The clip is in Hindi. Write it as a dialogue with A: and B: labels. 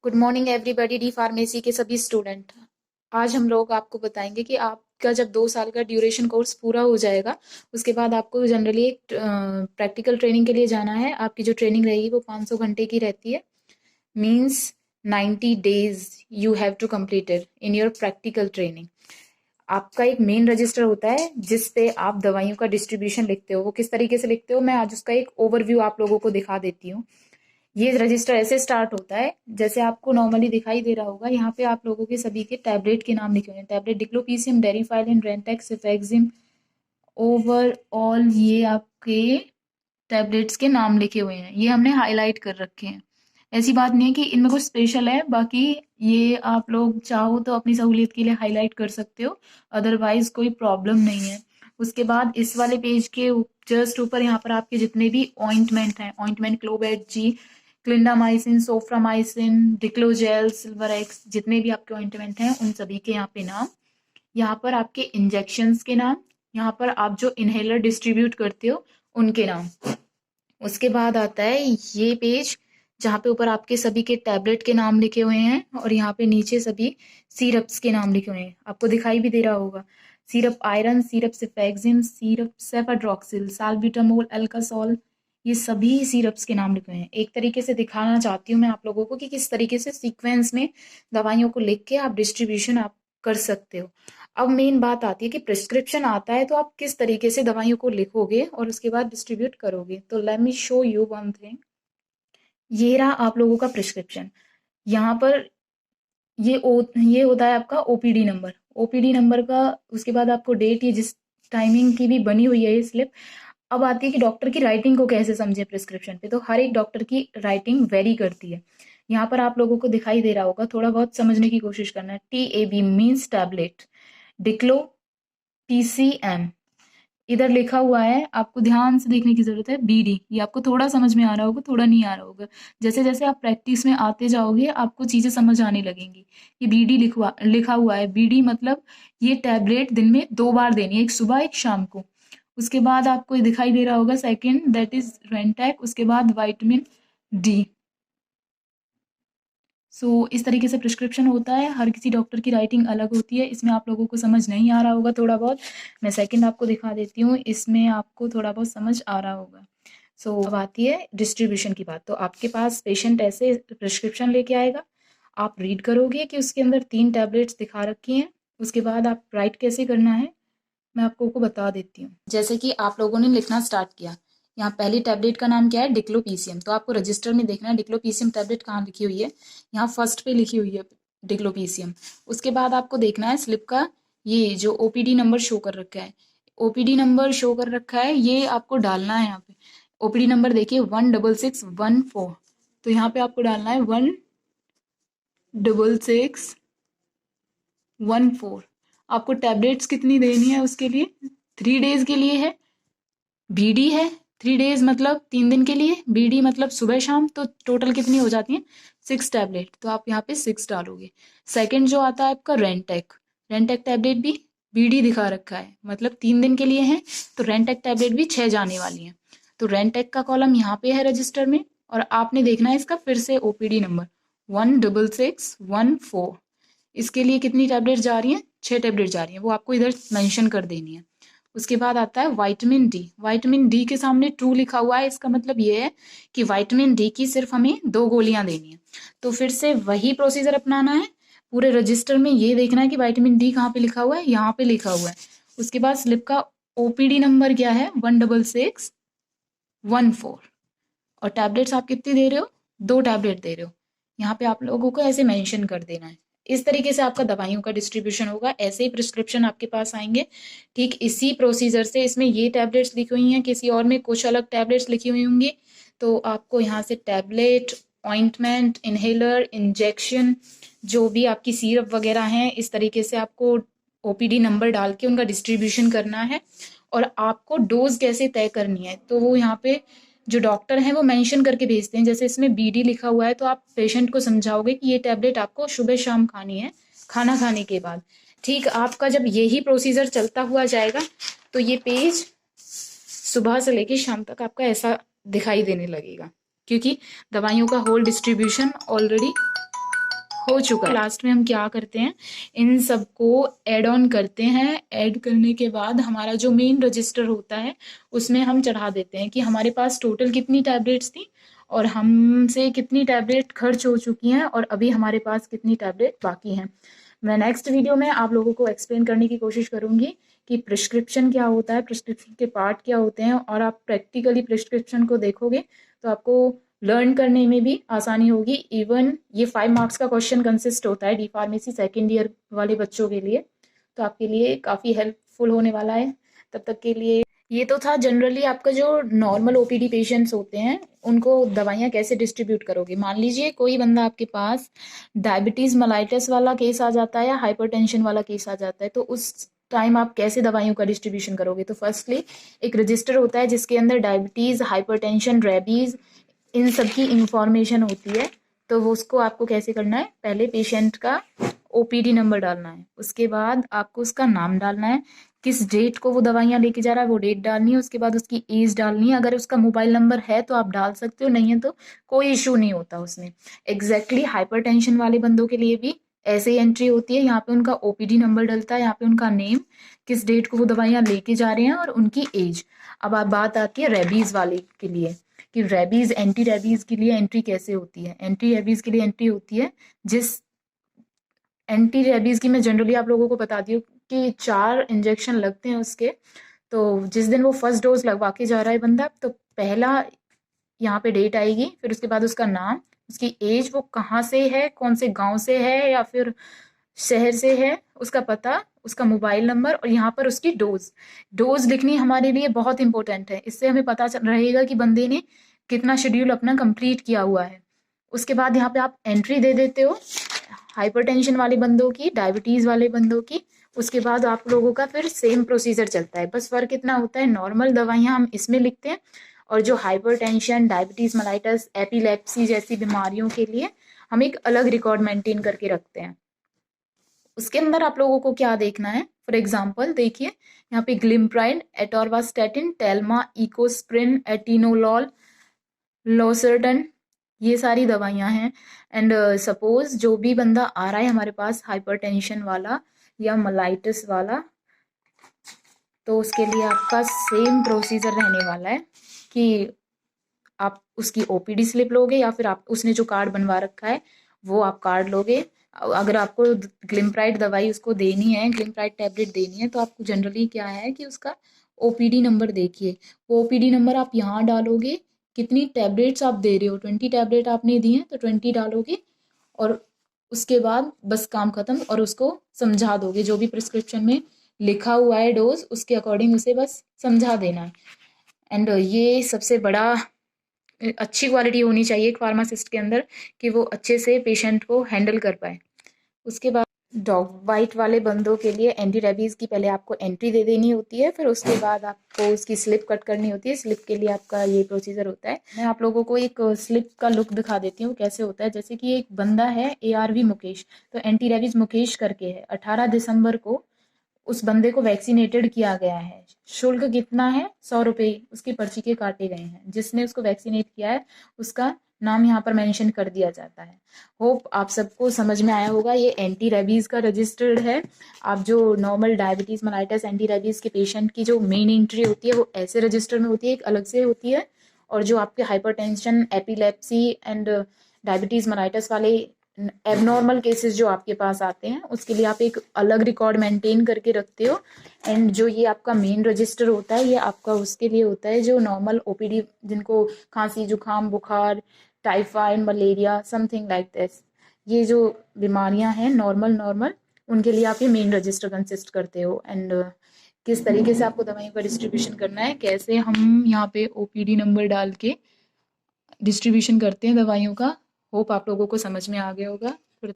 A: Good morning everybody D pharmacy के सभी स्टूडेंट। आज हम लोग आपको बताएंगे कि आपका जब 2 साल का ड्यूरेशन कोर्स पूरा हो जाएगा उसके बाद आपको जनरली एक प्रैक्टिकल ट्रेनिंग के लिए जाना है। आपकी जो ट्रेनिंग रहेगी वो 500 घंटे की रहती है। Means 90 days you have to complete it in your practical training. आपका एक मेन रजिस्टर होता है जिस पे आप दवाइयों का डिस्ट्रीब्यूशन लिखते हो। वो किस तरीके से लिखते हो मैं आज उसका एक ओवरव्यू आप लोगों को दिखा देती हूँ। ये रजिस्टर ऐसे स्टार्ट होता है जैसे आपको नॉर्मली दिखाई दे रहा होगा। यहाँ पे आप लोगों के सभी के टैबलेट के नाम लिखे हुए हैं। टैबलेट डिक्लोपीसियम, डेरिफाइलिन, रेंटेक्स, सेफेक्सिम, ओवरऑल ये आपके टैबलेट्स के नाम लिखे हुए हैं। ये हमने हाईलाइट कर रखे हैं। ऐसी बात नहीं है कि इनमें कुछ स्पेशल है, बाकी ये आप लोग चाहो तो अपनी सहूलियत के लिए हाईलाइट कर सकते हो, अदरवाइज कोई प्रॉब्लम नहीं है। उसके बाद इस वाले पेज के जस्ट ऊपर यहाँ पर आपके जितने भी ऑइंटमेंट हैं, ऑइंटमेंट क्लोबेट जी, क्लिंडामाइसिन, सोफ्रामाइसिन, डिक्लोजेल, सिल्वर एक्स, जितने भी आपके ऑइंटमेंट हैं उन सभी के यहाँ पे नाम। यहाँ पर आपके इंजेक्शंस के नाम, यहाँ पर आप जो इनहेलर डिस्ट्रीब्यूट करते हो उनके नाम। उसके बाद आता है ये पेज जहाँ पे ऊपर आपके सभी के टैबलेट के नाम लिखे हुए हैं और यहाँ पे नीचे सभी सिरप्स के नाम लिखे हुए हैं। आपको दिखाई भी दे रहा होगा, syrup iron, syrup cefixime, syrup cefadroxil, salbutamol, Alkasol, ये सभी सिरप्स के नाम लिखे हुए हैं। एक तरीके से दिखाना चाहती हूँ मैं आप लोगों को कि किस तरीके से सीक्वेंस में दवाइयों को लिख के आप डिस्ट्रीब्यूशन आप कर सकते हो। अब मेन बात आती है कि प्रिस्क्रिप्शन आता है तो आप किस तरीके से दवाइयों को लिखोगे और उसके बाद डिस्ट्रीब्यूट करोगे। तो let me show you one thing. ये रहा आप लोगों का प्रिस्क्रिप्शन। यहाँ पर ये होता है आपका ओपीडी नंबर। ओपीडी नंबर का उसके बाद आपको डेट, ये जिस टाइमिंग की भी बनी हुई है ये स्लिप। अब आती है कि डॉक्टर की राइटिंग को कैसे समझे प्रिस्क्रिप्शन पे। तो हर एक डॉक्टर की राइटिंग वेरी करती है। यहाँ पर आप लोगों को दिखाई दे रहा होगा, थोड़ा बहुत समझने की कोशिश करना है। TAB मीन्स टैबलेट, डिक्लो PCM इधर लिखा हुआ है, आपको ध्यान से देखने की जरूरत है। BD, ये आपको थोड़ा समझ में आ रहा होगा, थोड़ा नहीं आ रहा होगा। जैसे जैसे आप प्रैक्टिस में आते जाओगे आपको चीजें समझ आने लगेंगी। ये BD लिखा हुआ है। BD मतलब ये टैबलेट दिन में 2 बार देनी है, एक सुबह एक शाम को। उसके बाद आपको ये दिखाई दे रहा होगा सेकंड, दैट इज रेंटैक। उसके बाद विटामिन D। इस तरीके से प्रिस्क्रिप्शन होता है। हर किसी डॉक्टर की राइटिंग अलग होती है। इसमें आप लोगों को समझ नहीं आ रहा होगा थोड़ा बहुत, मैं सेकंड आपको दिखा देती हूँ, इसमें आपको थोड़ा बहुत समझ आ रहा होगा। अब आती है डिस्ट्रीब्यूशन की बात। तो आपके पास पेशेंट ऐसे प्रिस्क्रिप्शन लेके आएगा, आप रीड करोगे कि उसके अंदर 3 टैबलेट्स दिखा रखी हैं। उसके बाद आप राइट कैसे करना है मैं आपको बता देती हूँ। जैसे कि आप लोगों ने लिखना स्टार्ट किया, यहाँ पहली टैबलेट का नाम क्या है, डिक्लोपीसियम। तो आपको रजिस्टर में देखना है डिक्लोपीसियम टैबलेट कहाँ लिखी हुई है। यहाँ फर्स्ट पे लिखी हुई है डिक्लोपीसियम। उसके बाद आपको देखना है स्लिप का ये जो ओपीडी नंबर शो कर रखा है, ओपीडी नंबर शो कर रखा है, ये आपको डालना है। यहाँ पे ओपीडी नंबर देखिए 16614। तो यहाँ पे आपको डालना है 16614। आपको टैबलेट्स कितनी देनी है उसके लिए, 3 डेज के लिए है। BD है 3 डेज मतलब 3 दिन के लिए, BD मतलब सुबह शाम। तो टोटल कितनी हो जाती है 6 टैबलेट। तो आप यहाँ पे 6 डालोगे। सेकंड जो आता है आपका रेंटेक, रेंटेक टैबलेट भी BD दिखा रखा है, मतलब 3 दिन के लिए है। तो रेंटेक टैबलेट भी 6 जाने वाली है। तो रेंटेक का कॉलम यहाँ पे है रजिस्टर में, और आपने देखना है इसका फिर से OPD नंबर 16614। इसके लिए कितनी टैबलेट जा रही हैं, 6 टैबलेट जा रही हैं, वो आपको इधर मेंशन कर देनी है। उसके बाद आता है विटामिन D। विटामिन D के सामने 2 लिखा हुआ है, इसका मतलब ये है कि विटामिन D की सिर्फ हमें 2 गोलियां देनी है। तो फिर से वही प्रोसीजर अपनाना है। पूरे रजिस्टर में ये देखना है कि विटामिन D कहाँ पे लिखा हुआ है, यहाँ पे लिखा हुआ है। उसके बाद स्लिप का OPD नंबर क्या है, 16614। और टैबलेट्स आप कितनी दे रहे हो, 2 टैबलेट दे रहे हो। यहाँ पे आप लोगों को ऐसे मेंशन कर देना है। इस तरीके से आपका दवाइयों का डिस्ट्रीब्यूशन होगा। ऐसे ही प्रिस्क्रिप्शन आपके पास आएंगे, ठीक इसी प्रोसीजर से। इसमें ये टैबलेट्स लिखी हुई हैं, किसी और में कुछ अलग टैबलेट्स लिखी हुई होंगी। तो आपको यहाँ से टैबलेट, ऑइंटमेंट, इनहेलर, इंजेक्शन, जो भी आपकी सिरप वगैरह हैं, इस तरीके से आपको OPD नंबर डाल के उनका डिस्ट्रीब्यूशन करना है। और आपको डोज कैसे तय करनी है तो वो यहाँ पे जो डॉक्टर हैं वो मेंशन करके भेजते हैं। जैसे इसमें BD लिखा हुआ है तो आप पेशेंट को समझाओगे कि ये टैबलेट आपको सुबह शाम खानी है, खाना खाने के बाद। ठीक, आपका जब यही प्रोसीजर चलता हुआ जाएगा तो ये पेज सुबह से लेके शाम तक आपका ऐसा दिखाई देने लगेगा, क्योंकि दवाइयों का होल डिस्ट्रीब्यूशन ऑलरेडी हो चुका है। लास्ट में हम क्या करते हैं, इन सबको ऐड ऑन करते हैं। ऐड करने के बाद हमारा जो मेन रजिस्टर होता है उसमें हम चढ़ा देते हैं कि हमारे पास टोटल कितनी टैबलेट्स थी और हमसे कितनी टैबलेट खर्च हो चुकी हैं और अभी हमारे पास कितनी टैबलेट बाकी हैं। मैं नेक्स्ट वीडियो में आप लोगों को एक्सप्लेन करने की कोशिश करूंगी कि प्रिस्क्रिप्शन क्या होता है, प्रिस्क्रिप्शन के पार्ट क्या होते हैं, और आप प्रैक्टिकली प्रिस्क्रिप्शन को देखोगे तो आपको लर्न करने में भी आसानी होगी। इवन ये 5 मार्क्स का क्वेश्चन कंसिस्ट होता है डी फार्मेसी सेकेंड ईयर वाले बच्चों के लिए, तो आपके लिए काफ़ी हेल्पफुल होने वाला है। तब तक के लिए ये तो था जनरली आपका जो नॉर्मल ओपीडी पेशेंट्स होते हैं उनको दवाइयाँ कैसे डिस्ट्रीब्यूट करोगे। मान लीजिए कोई बंदा आपके पास डायबिटीज़ मलाइटिस वाला केस आ जाता है या हाइपरटेंशन वाला केस आ जाता है, तो उस टाइम आप कैसे दवाइयों का डिस्ट्रीब्यूशन करोगे। तो फर्स्टली एक रजिस्टर होता है जिसके अंदर डायबिटीज़, हाइपरटेंशन, रेबीज़, इन सब की इंफॉर्मेशन होती है। तो वो उसको आपको कैसे करना है, पहले पेशेंट का ओपीडी नंबर डालना है, उसके बाद आपको उसका नाम डालना है, किस डेट को वो दवाइयाँ लेके जा रहा है वो डेट डालनी है, उसके बाद उसकी एज डालनी है। अगर उसका मोबाइल नंबर है तो आप डाल सकते हो, नहीं है तो कोई इशू नहीं होता उसमें। एग्जैक्टली हाइपरटेंशन वाले बंदों के लिए भी ऐसे ही एंट्री होती है। यहाँ पे उनका ओपीडी नंबर डलता है, यहाँ पे उनका नेम, किस डेट को वो दवाइयाँ लेके जा रहे हैं और उनकी एज। अब आप बात आती है रेबीज वाले के लिए कि रेबीज, एंटी रेबीज के लिए एंट्री कैसे होती है। एंटी रेबीज के लिए एंट्री होती है, जिस एंटी रेबीज की मैं जनरली आप लोगों को बताती हूँ कि 4 इंजेक्शन लगते हैं उसके। तो जिस दिन वो फर्स्ट डोज लगवा के जा रहा है बंदा, तो पहला यहाँ पे डेट आएगी, फिर उसके बाद उसका नाम, उसकी एज, वो कहाँ से है, कौन से गांव से है या फिर शहर से है, उसका पता, उसका मोबाइल नंबर, और यहाँ पर उसकी डोज। डोज लिखनी हमारे लिए बहुत इंपॉर्टेंट है, इससे हमें पता चल रहेगा कि बंदे ने कितना शेड्यूल अपना कंप्लीट किया हुआ है। उसके बाद यहाँ पे आप एंट्री दे देते हो हाइपरटेंशन वाले बंदों की, डायबिटीज़ वाले बंदों की। उसके बाद आप लोगों का फिर सेम प्रोसीजर चलता है, बस फ़र्क इतना होता है नॉर्मल दवाइयाँ हम इसमें लिखते हैं और जो हाइपरटेंशन, डायबिटीज़ मलाइटस, एपिलेप्सी जैसी बीमारियों के लिए हम एक अलग रिकॉर्ड मेंटेन करके रखते हैं। उसके अंदर आप लोगों को क्या देखना है, फॉर एग्जाम्पल देखिए यहाँ पे ग्लिम्प्राइड, एटोरवास्टैटिन, टेल्मा, इकोस्प्रिन, एटिनोलॉल, लोसर्टन, ये सारी दवाइयाँ हैं। एंड सपोज जो भी बंदा आ रहा है हमारे पास हाइपरटेंशन वाला या मलाइटिस वाला, तो उसके लिए आपका सेम प्रोसीजर रहने वाला है कि आप उसकी ओपीडी स्लिप लोगे या फिर आप उसने जो कार्ड बनवा रखा है वो आप कार्ड लोगे। अगर आपको ग्लिम्प्राइड दवाई उसको देनी है, ग्लिम्प्राइड टैबलेट देनी है, तो आपको जनरली क्या है कि उसका ओपीडी नंबर देखिए, वो ओपीडी नंबर आप यहाँ डालोगे, कितनी टैबलेट्स आप दे रहे हो, 20 टैबलेट आपने दी हैं तो 20 डालोगे और उसके बाद बस काम खत्म, और उसको समझा दोगे जो भी प्रिस्क्रिप्शन में लिखा हुआ है डोज, उसके अकॉर्डिंग उसे बस समझा देना है। एंड ये सबसे बड़ा अच्छी क्वालिटी होनी चाहिए एक फार्मासिस्ट के अंदर कि वो अच्छे से पेशेंट को हैंडल कर पाए। उसके बाद डॉग बाइट वाले बंदों के लिए एंटी रेबीज़ की पहले आपको एंट्री दे देनी होती है, फिर उसके बाद आपको उसकी स्लिप कट करनी होती है। स्लिप के लिए आपका ये प्रोसीजर होता है। मैं आप लोगों को एक स्लिप का लुक दिखा देती हूँ कैसे होता है। जैसे कि एक बंदा है ARV मुकेश, तो एंटी रेबीज़ मुकेश करके है, 18 दिसंबर को उस बंदे को वैक्सीनेटेड किया गया है। शुल्क कितना है, 100 रुपये उसकी पर्ची के काटे गए हैं। जिसने उसको वैक्सीनेट किया है उसका नाम यहाँ पर मेंशन कर दिया जाता है। होप आप सबको समझ में आया होगा। ये एंटी रेबीज़ का रजिस्टर्ड है। आप जो normal diabetes mellitus anti rabies के पेशेंट की जो मेन एंट्री होती है वो ऐसे रजिस्टर में होती है, एक अलग से होती है। और जो आपके hypertension, epilepsy and diabetes mellitus वाले एबनॉर्मल केसेस जो आपके पास आते हैं उसके लिए आप एक अलग रिकॉर्ड मेंटेन करके रखते हो। एंड जो ये आपका मेन रजिस्टर होता है ये आपका उसके लिए होता है जो नॉर्मल ओपीडी, जिनको खांसी, जुकाम, बुखार, typhoid, malaria, something like this, ये जो बीमारियां हैं नॉर्मल उनके लिए आप ये मेन रजिस्टर कंसिस्ट करते हो। एंड किस तरीके से आपको दवाइयों का डिस्ट्रीब्यूशन करना है, कैसे हम यहाँ पे ओपीडी नंबर डाल के डिस्ट्रीब्यूशन करते हैं दवाइयों का, होप आप लोगों को समझ में आ गया होगा।